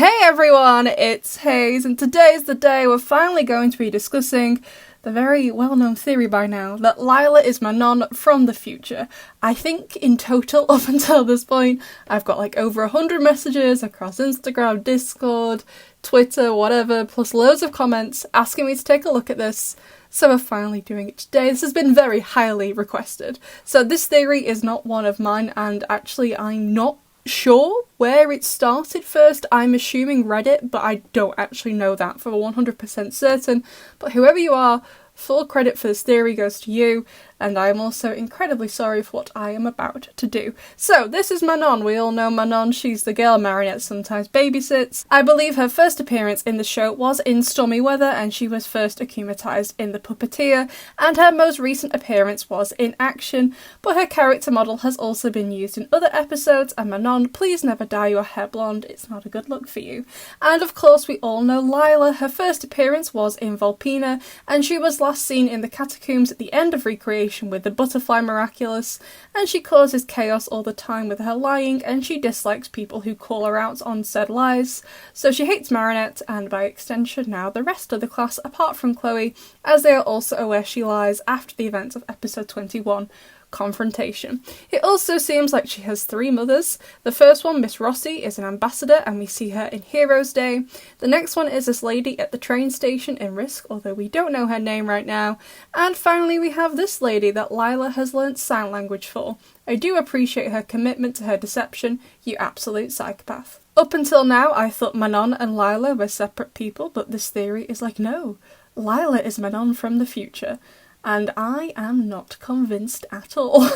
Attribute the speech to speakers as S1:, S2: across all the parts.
S1: Hey everyone, it's Hayes, and today is the day we're finally going to be discussing the very well-known theory by now that Lila is Manon from the future. I think in total, up until this point, I've got like over 100 messages across Instagram, Discord, Twitter, whatever, plus loads of comments asking me to take a look at this. So we're finally doing it today. This has been very highly requested. So this theory is not one of mine, and actually I'm not sure where it started first. I'm assuming Reddit, but I don't actually know that for 100% certain. But whoever you are, full credit for this theory goes to you, and I am also incredibly sorry for what I am about to do. So, this is Manon. We all know Manon. She's the girl Marinette sometimes babysits. I believe her first appearance in the show was in Stormy Weather, and she was first akumatized in The Puppeteer, and her most recent appearance was in Action, but her character model has also been used in other episodes, and Manon, please never dye your hair blonde. It's not a good look for you. And of course, we all know Lila. Her first appearance was in Volpina, and she was last seen in the catacombs at the end of Recreation with the butterfly Miraculous, and she causes chaos all the time with her lying, and she dislikes people who call her out on said lies. So she hates Marinette, and by extension now the rest of the class apart from Chloe, as they are also aware she lies after the events of episode 21. Confrontation. It also seems like she has three mothers. The first one, Miss Rossi, is an ambassador, and we see her in Heroes Day. The next one is this lady at the train station in Risk, although we don't know her name right now. And finally we have this lady that Lila has learnt sign language for. I do appreciate her commitment to her deception, you absolute psychopath. Up until now I thought Manon and Lila were separate people, but this theory is like, no, Lila is Manon from the future. And I am not convinced at all.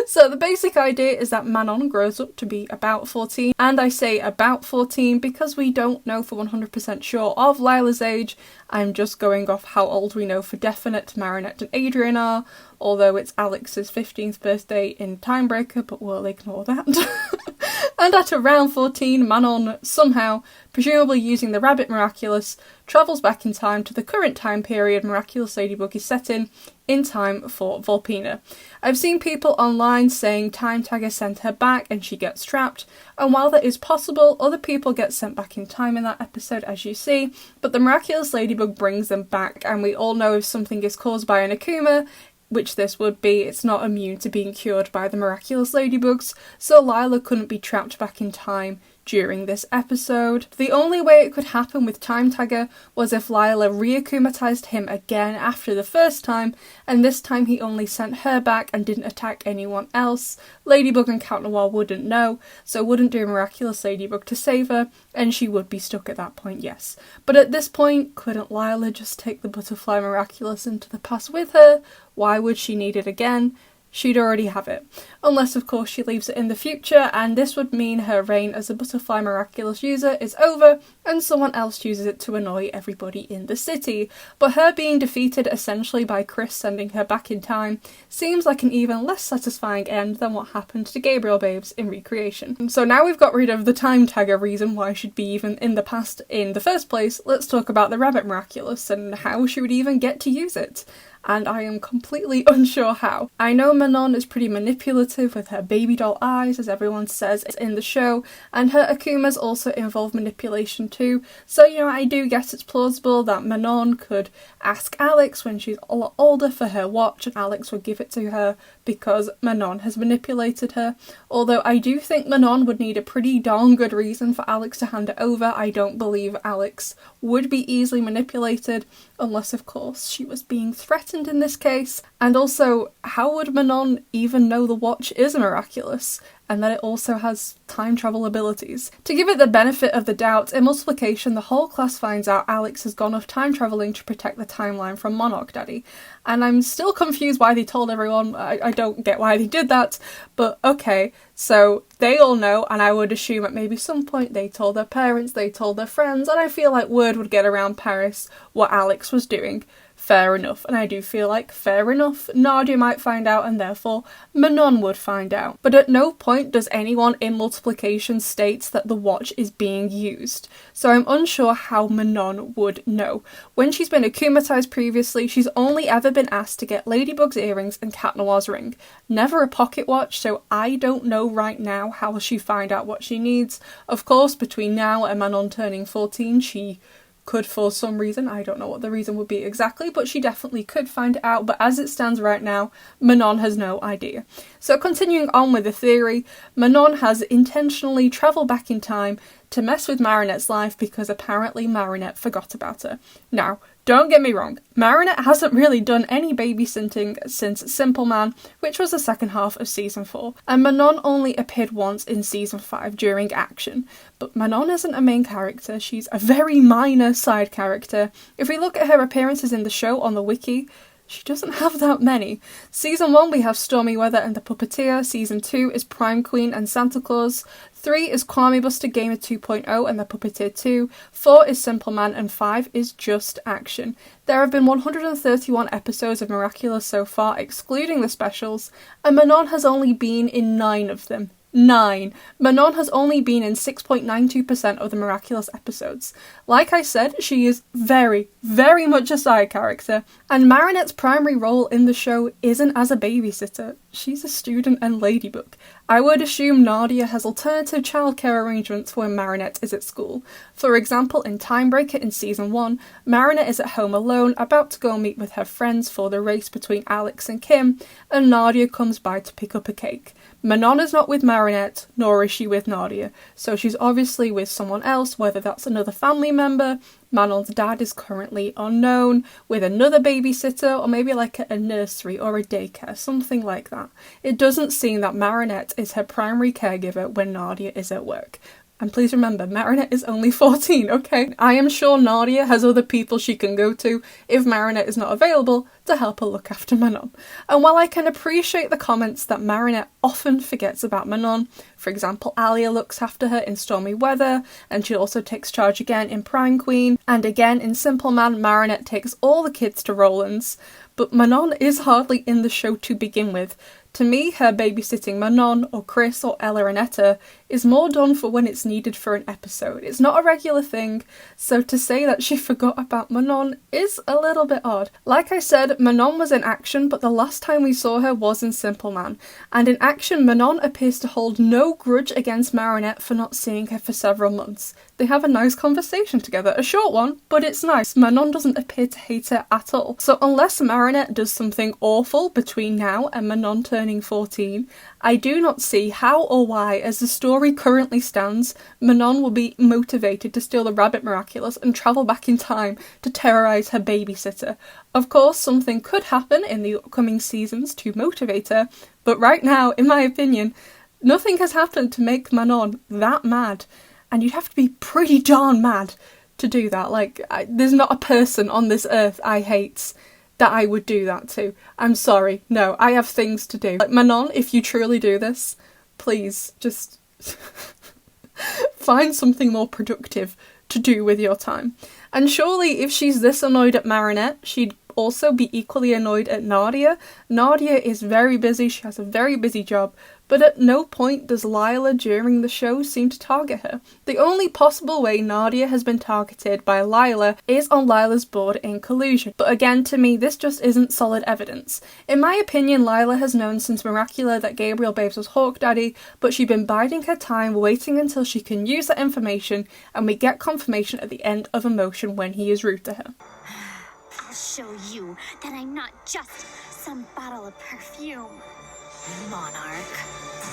S1: So the basic idea is that Manon grows up to be about 14, and I say about 14 because we don't know for 100% sure of Lila's age. I'm just going off how old we know for definite Marinette and Adrian are, although it's Alex's 15th birthday in Timebreaker, but we'll ignore that. And at around 14, Manon somehow, presumably using the rabbit Miraculous, travels back in time to the current time period Miraculous Ladybug is set in time for Volpina. I've seen people online saying Time Tagger sent her back and she gets trapped, and while that is possible, other people get sent back in time in that episode, as you see, but the Miraculous Ladybug brings them back, and we all know if something is caused by an Akuma, which this would be, it's not immune to being cured by the Miraculous Ladybugs, so Lila couldn't be trapped back in time during this episode. The only way it could happen with Time Tagger was if Lila reakumatized him again after the first time, and this time he only sent her back and didn't attack anyone else. Ladybug and Count Noir wouldn't know, so wouldn't do Miraculous Ladybug to save her, and she would be stuck at that point, yes. But at this point, couldn't Lila just take the Butterfly Miraculous into the past with her? Why would she need it again? She'd already have it. Unless, of course, she leaves it in the future, and this would mean her reign as a Butterfly Miraculous user is over, and someone else uses it to annoy everybody in the city. But her being defeated essentially by Chris sending her back in time seems like an even less satisfying end than what happened to Gabriel Babes in Recreation. So now we've got rid of the Time Tagger reason why she'd be even in the past in the first place, let's talk about the Rabbit Miraculous and how she would even get to use it. And I am completely unsure how. I know Manon is pretty manipulative with her baby doll eyes, as everyone says in the show, and her Akumas also involve manipulation too, so I do guess it's plausible that Manon could ask Alex when she's a lot older for her watch, and Alex would give it to her because Manon has manipulated her. Although I do think Manon would need a pretty darn good reason for Alex to hand it over. I don't believe Alex would be easily manipulated, unless of course she was being threatened in this case. And also, how would Manon even know the watch is miraculous and that it also has time travel abilities? To give it the benefit of the doubt, in Multiplication the whole class finds out Alex has gone off time travelling to protect the timeline from Monarch Daddy, and I'm still confused why they told everyone. I don't get why they did that, but okay, so they all know, and I would assume at maybe some point they told their parents, they told their friends, and I feel like word would get around Paris what Alex was doing. fair enough. And I do feel like, fair enough, Nadia might find out and therefore Manon would find out. But at no point does anyone in multiplication state that the watch is being used. So I'm unsure how Manon would know. When she's been akumatized previously, she's only ever been asked to get Ladybug's earrings and Cat Noir's ring. Never a pocket watch, so I don't know right now how she'll find out what she needs. Of course, between now and Manon turning 14, she could, for some reason, I don't know what the reason would be exactly, but she definitely could find it out. But as it stands right now, Manon has no idea. So continuing on with the theory, Manon has intentionally travelled back in time to mess with Marinette's life because apparently Marinette forgot about her. Now, don't get me wrong, Marinette hasn't really done any babysitting since Simple Man, which was the second half of season 4, and Manon only appeared once in season 5 during action. But Manon isn't a main character, she's a very minor side character. If we look at her appearances in the show on the wiki, she doesn't have that many. Season 1 we have Stormy Weather and the Puppeteer, Season 2 is Prime Queen and Santa Claus, 3 is Kwame Buster Gamer 2.0 and the Puppeteer 2, 4 is Simple Man, and 5 is Just Action. There have been 131 episodes of Miraculous so far, excluding the specials, and Manon has only been in 9 of them. 9. Manon has only been in 6.92% of the Miraculous episodes. Like I said, she is very, very much a side character, and Marinette's primary role in the show isn't as a babysitter. She's a student and Ladybug. I would assume Nadia has alternative childcare arrangements when Marinette is at school. For example, in Timebreaker in season 1, Marinette is at home alone, about to go meet with her friends for the race between Alex and Kim, and Nadia comes by to pick up a cake. Manon is not with Marinette, nor is she with Nadia, so she's obviously with someone else, whether that's another family member. Manon's dad is currently unknown, with another babysitter, or maybe like a nursery or a daycare, something like that. It doesn't seem that Marinette is her primary caregiver when Nadia is at work. And please remember, Marinette is only 14, okay? I am sure Nadia has other people she can go to if Marinette is not available to help her look after Manon. And while I can appreciate the comments that Marinette often forgets about Manon, for example, Alia looks after her in Stormy Weather, and she also takes charge again in Prime Queen, and again in Simple Man, Marinette takes all the kids to Roland's, but Manon is hardly in the show to begin with. To me, her babysitting Manon, or Chris, or Ella and Etta is more done for when it's needed for an episode. It's not a regular thing, so to say that she forgot about Manon is a little bit odd. Like I said, Manon was in action, but the last time we saw her was in Simple Man. And in action, Manon appears to hold no grudge against Marinette for not seeing her for several months. They have a nice conversation together, a short one, but it's nice. Manon doesn't appear to hate her at all. So unless Marinette does something awful between now and Manon turning 14, I do not see how or why, as the story currently stands, Manon will be motivated to steal the Rabbit Miraculous and travel back in time to terrorise her babysitter. Of course, something could happen in the upcoming seasons to motivate her, but right now, in my opinion, nothing has happened to make Manon that mad. And you'd have to be pretty darn mad to do that. Like, there's not a person on this earth I hate that I would do that to. I'm sorry. No, I have things to do. Like, Manon, if you truly do this, please just find something more productive to do with your time. And surely if she's this annoyed at Marinette, she'd also be equally annoyed at Nadia. Nadia is very busy, she has a very busy job, but at no point does Lila during the show seem to target her. The only possible way Nadia has been targeted by Lila is on Lila's board in Collusion, but again, to me, this just isn't solid evidence. In my opinion, Lila has known since Miraculous that Gabriel Babes was Hawk Daddy, but she's been biding her time, waiting until she can use that information, and we get confirmation at the end of Emotion when he is rude to her.
S2: I'll show you that I'm not just some bottle of perfume, Monarch.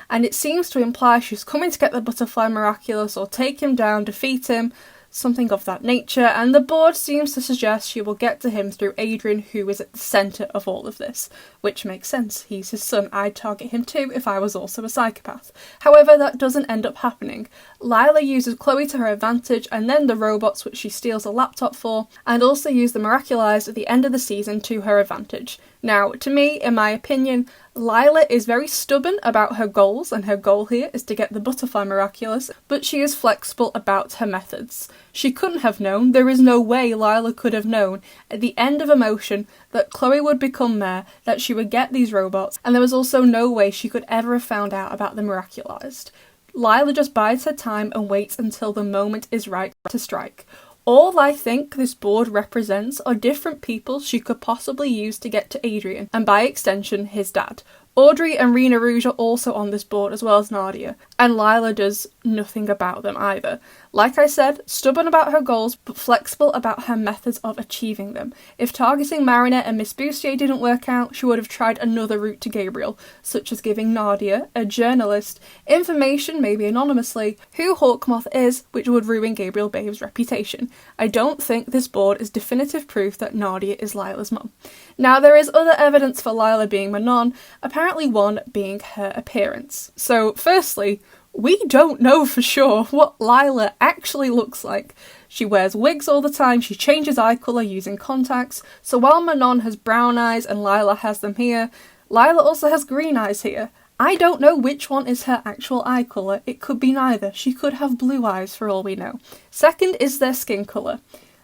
S1: And it seems to imply she's coming to get the Butterfly Miraculous or take him down, defeat him, something of that nature, and the board seems to suggest she will get to him through Adrian, who is at the centre of all of this, which makes sense. He's his son. I'd target him too if I was also a psychopath. However, that doesn't end up happening. Lila uses Chloe to her advantage, and then the robots, which she steals a laptop for, and also use the Miraculous at the end of the season to her advantage. Now, to me, in my opinion, Lila is very stubborn about her goals, and her goal here is to get the butterfly Miraculous, but she is flexible about her methods. She couldn't have known, there is no way Lila could have known, at the end of Emotion, that Chloe would become mayor, that she would get these robots, and there was also no way she could ever have found out about the Miraculized. Lila just bides her time and waits until the moment is right to strike. All I think this board represents are different people she could possibly use to get to Adrian, and by extension, his dad. Audrey and Rena Rouge are also on this board, as well as Nadia, and Lila does nothing about them either. Like I said, stubborn about her goals, but flexible about her methods of achieving them. If targeting Marinette and Miss Bustier didn't work out, she would have tried another route to Gabriel, such as giving Nadia, a journalist, information, maybe anonymously, who Hawkmoth is, which would ruin Gabriel Babe's reputation. I don't think this board is definitive proof that Nadia is Lila's mum. Now, there is other evidence for Lila being Manon, apparently one being her appearance. So, firstly, we don't know for sure what Lila actually looks like. She wears wigs all the time, she changes eye colour using contacts, so while Manon has brown eyes and Lila has them here, Lila also has green eyes here. I don't know which one is her actual eye colour, it could be neither, she could have blue eyes for all we know. Second is their skin colour,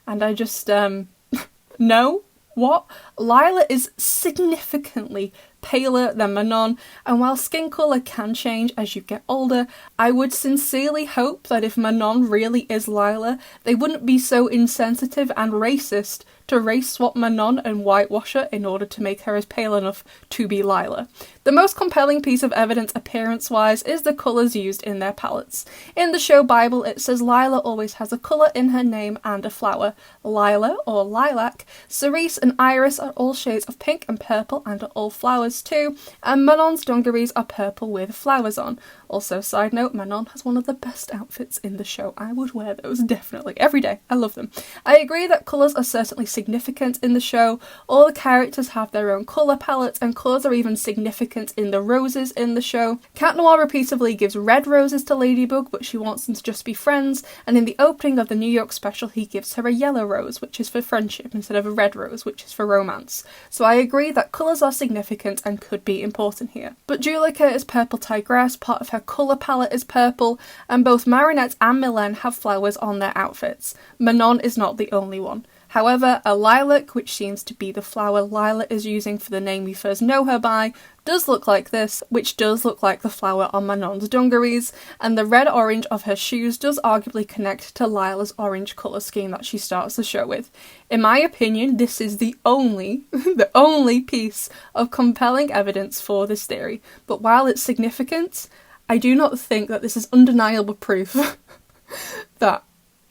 S1: and I just, no? What? Lila is significantly paler than Manon, and while skin colour can change as you get older, I would sincerely hope that if Manon really is Lila, they wouldn't be so insensitive and racist to race swap Manon and whitewash her in order to make her as pale enough to be Lila. The most compelling piece of evidence appearance-wise is the colours used in their palettes. In the show Bible, it says Lila always has a colour in her name and a flower. Lila, or lilac, Cerise and Iris are all shades of pink and purple and are all flowers too, and Manon's dungarees are purple with flowers on. Also, side note, Manon has one of the best outfits in the show. I would wear those, definitely, every day. I love them. I agree that colours are certainly significant in the show. All the characters have their own colour palettes, and colours are even significant in the roses in the show. Cat Noir repeatedly gives red roses to Ladybug, but she wants them to just be friends, and in the opening of the New York special, he gives her a yellow rose, which is for friendship, instead of a red rose, which is for romance. So I agree that colours are significant and could be important here. But Juleka is purple tigress, part of her colour palette is purple, and both Marinette and Mylène have flowers on their outfits. Manon is not the only one. However, a lilac, which seems to be the flower Lila is using for the name we first know her by, does look like this, which does look like the flower on Manon's dungarees, and the red-orange of her shoes does arguably connect to Lila's orange colour scheme that she starts the show with. In my opinion, this is the only piece of compelling evidence for this theory, but while it's significant, I do not think that this is undeniable proof that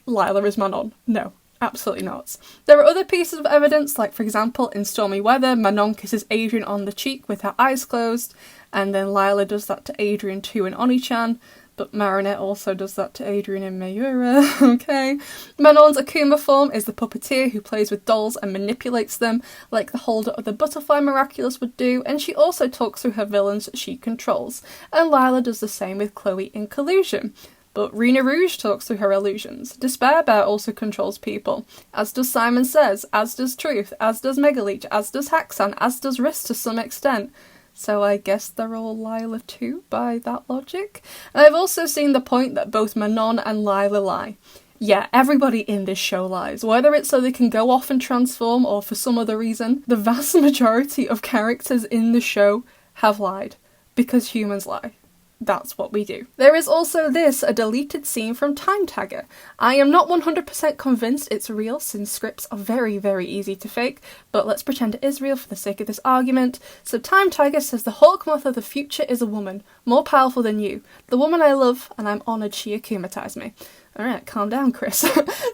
S1: Lila is Manon. No. Absolutely not. There are other pieces of evidence, like for example, in Stormy Weather, Manon kisses Adrian on the cheek with her eyes closed, and then Lila does that to Adrian too in Oni-chan, but Marinette also does that to Adrian in Mayura, okay? Manon's Akuma form is the puppeteer who plays with dolls and manipulates them, like the holder of the butterfly Miraculous would do, and she also talks through her villains that she controls, and Lila does the same with Chloe in Collusion. But Rena Rouge talks through her illusions. Despair Bear also controls people, as does Simon Says, as does Truth, as does Megaleech, as does Haxan, as does Riss to some extent. So I guess they're all Lila too, by that logic. And I've also seen the point that both Manon and Lila lie. Yeah, everybody in this show lies, whether it's so they can go off and transform or for some other reason. The vast majority of characters in the show have lied, because humans lie. That's what we do. There is also this, a deleted scene from Time Tagger. I am not 100% convinced it's real, since scripts are very, very easy to fake, but let's pretend it is real for the sake of this argument. So Time Tagger says the Hawkmoth of the future is a woman, more powerful than you. The woman I love, and I'm honoured she akumatized me. Alright, calm down, Chris.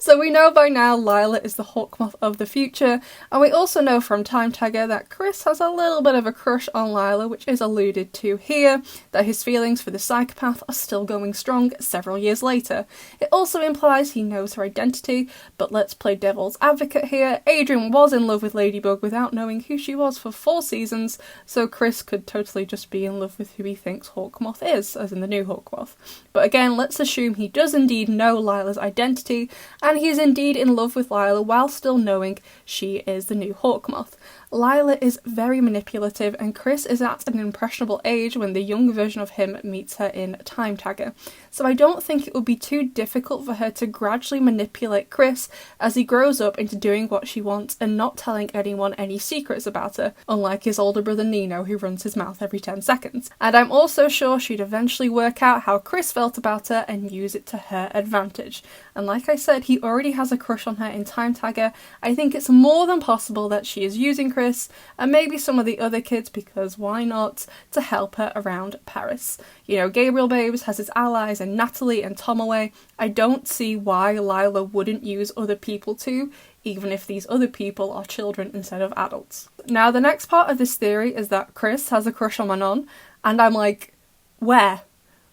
S1: So we know by now Lila is the Hawkmoth of the future, and we also know from Time Tagger that Chris has a little bit of a crush on Lila, which is alluded to here, that his feelings for the psychopath are still going strong several years later. It also implies he knows her identity, but let's play devil's advocate here. Adrian was in love with Ladybug without knowing who she was for 4 seasons, so Chris could totally just be in love with who he thinks Hawkmoth is, as in the new Hawkmoth. But again, let's assume he does indeed know know Lila's identity, and he is indeed in love with Lila while still knowing she is the new Hawkmoth. Lila is very manipulative, and Chris is at an impressionable age when the young version of him meets her in Time Tagger. So I don't think it would be too difficult for her to gradually manipulate Chris as he grows up into doing what she wants and not telling anyone any secrets about her, unlike his older brother Nino, who runs his mouth every 10 seconds. And I'm also sure she'd eventually work out how Chris felt about her and use it to her advantage. And like I said, he already has a crush on her in Time Tagger. I think it's more than possible that she is using Chris, and maybe some of the other kids, because why not, to help her around Paris. You know, Gabriel Babes has his allies and Natalie and Tomaway. I don't see why Lila wouldn't use other people too, even if these other people are children instead of adults. Now, the next part of this theory is that Chris has a crush on Manon, and I'm like, where?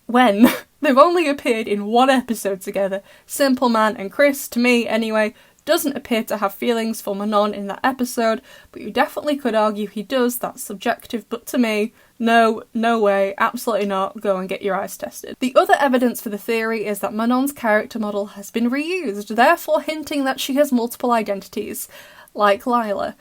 S1: When? They've only appeared in one episode together. Simple Man and Chris, to me anyway, doesn't appear to have feelings for Manon in that episode, but you definitely could argue he does. That's subjective, but to me, no way, absolutely not. Go and get your eyes tested. The other evidence for the theory is that Manon's character model has been reused, therefore hinting that she has multiple identities, like Lila.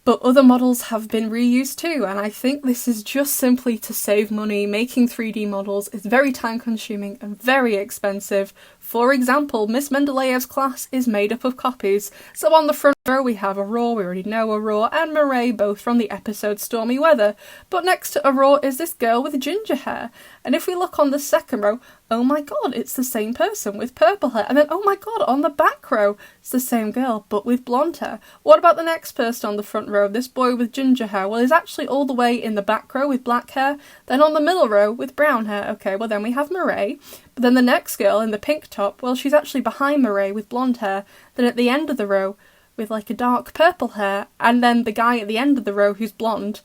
S1: But other models have been reused too, and I think this is just simply to save money. Making 3D models is very time consuming and very expensive. For example, Miss Mendeleev's class is made up of copies. So on the front row we have Aurora, we already know Aurora, and Murray, both from the episode Stormy Weather. But next to Aurora is this girl with ginger hair. And if we look on the second row, oh my god, it's the same person with purple hair. And then, oh my god, on the back row, it's the same girl, but with blonde hair. What about the next person on the front row, this boy with ginger hair? Well, he's actually all the way in the back row with black hair, then on the middle row with brown hair. Okay, well then we have Murray. But then the next girl in the pink top, well, she's actually behind Murray with blonde hair. Then at the end of the row, with like a dark purple hair, and then the guy at the end of the row who's blonde,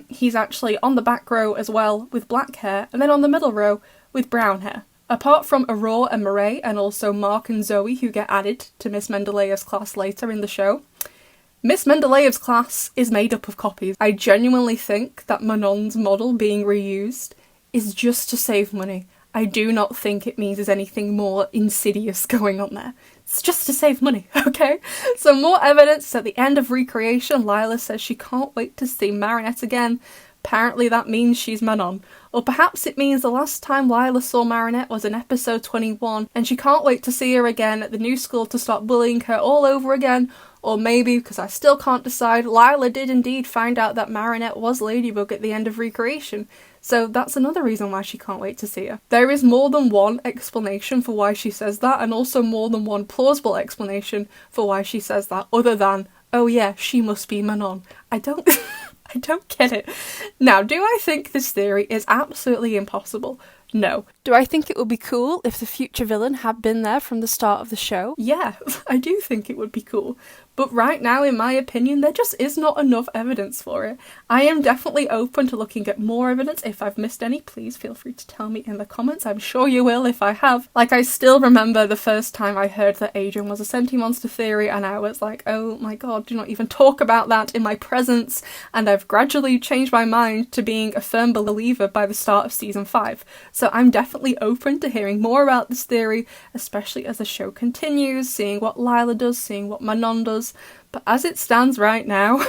S1: he's actually on the back row as well with black hair, and then on the middle row with brown hair. Apart from Aurora and Murray, and also Mark and Zoe, who get added to Miss Mendeleev's class later in the show, Miss Mendeleev's class is made up of copies. I genuinely think that Manon's model being reused is just to save money. I do not think it means there's anything more insidious going on there. It's just to save money, okay? So more evidence at the end of Recreation. Lila says she can't wait to see Marinette again. Apparently that means she's Manon. Or perhaps it means the last time Lila saw Marinette was in episode 21 and she can't wait to see her again at the new school to start bullying her all over again. Or maybe, because I still can't decide, Lila did indeed find out that Marinette was Ladybug at the end of Recreation. So that's another reason why she can't wait to see her. There is more than one explanation for why she says that, and also more than one plausible explanation for why she says that, other than, oh yeah, she must be Manon. I don't get it. Now, do I think this theory is absolutely impossible? No. Do I think it would be cool if the future villain had been there from the start of the show? Yeah, I do think it would be cool. But right now, in my opinion, there just is not enough evidence for it. I am definitely open to looking at more evidence. If I've missed any, please feel free to tell me in the comments. I'm sure you will if I have. Like, I still remember the first time I heard that Adrian was a sentimonster theory, and I was like, oh my god, do not even talk about that in my presence. And I've gradually changed my mind to being a firm believer by the start of season 5. So I'm definitely open to hearing more about this theory, especially as the show continues, seeing what Lila does, seeing what Manon does. But as it stands right now,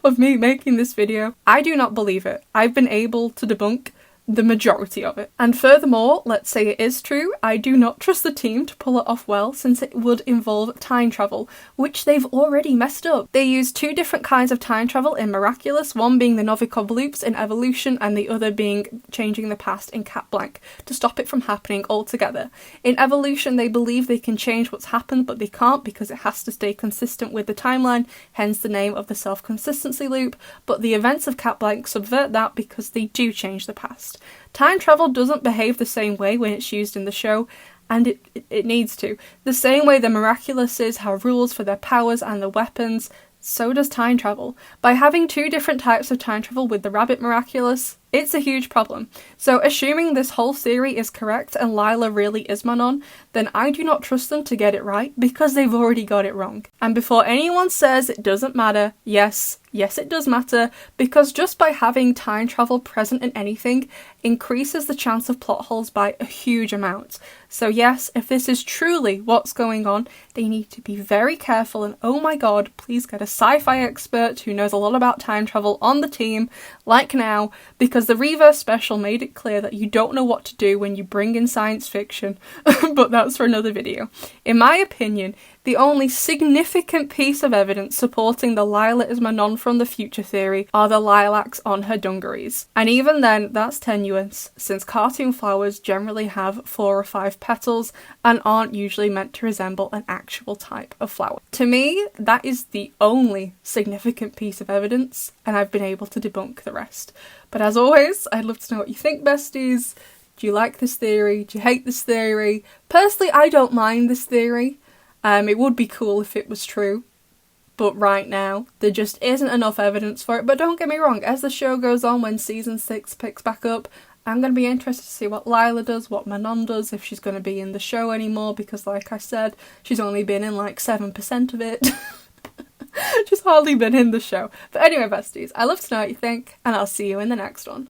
S1: of me making this video, I do not believe it. I've been able to debunk the majority of it. And furthermore, let's say it is true, I do not trust the team to pull it off well, since it would involve time travel, which they've already messed up. They use 2 different kinds of time travel in Miraculous, one being the Novikov loops in Evolution, and the other being changing the past in Cat Blanc, to stop it from happening altogether. In Evolution, they believe they can change what's happened, but they can't because it has to stay consistent with the timeline, hence the name of the self-consistency loop, but the events of Cat Blanc subvert that because they do change the past. Time travel doesn't behave the same way when it's used in the show, and it needs to. The same way the Miraculouses have rules for their powers and the weapons, so does time travel. By having 2 different types of time travel with the Rabbit Miraculous, It's a huge problem. So assuming this whole theory is correct and Lila really is Manon, then I do not trust them to get it right because they've already got it wrong. And before anyone says it doesn't matter, yes, it does matter, because just by having time travel present in anything increases the chance of plot holes by a huge amount. So yes, if this is truly what's going on, they need to be very careful, and oh my god, please get a sci-fi expert who knows a lot about time travel on the team, like now, because the Reverse special made it clear that you don't know what to do when you bring in science fiction, but that's for another video. In my opinion, the only significant piece of evidence supporting the Lila is Manon from the future theory are the lilacs on her dungarees. And even then, that's tenuous, since cartoon flowers generally have 4 or 5 petals and aren't usually meant to resemble an actual type of flower. To me, that is the only significant piece of evidence, and I've been able to debunk the rest. But as always, I'd love to know what you think, besties. Do you like this theory? Do you hate this theory? Personally, I don't mind this theory. It would be cool if it was true, but right now there just isn't enough evidence for it. But don't get me wrong, as the show goes on, when season 6 picks back up, I'm going to be interested to see what Lila does, what Manon does, if she's going to be in the show anymore, because like I said, she's only been in like 7% of it. She's hardly been in the show. But anyway, besties, I'd love to know what you think, and I'll see you in the next one.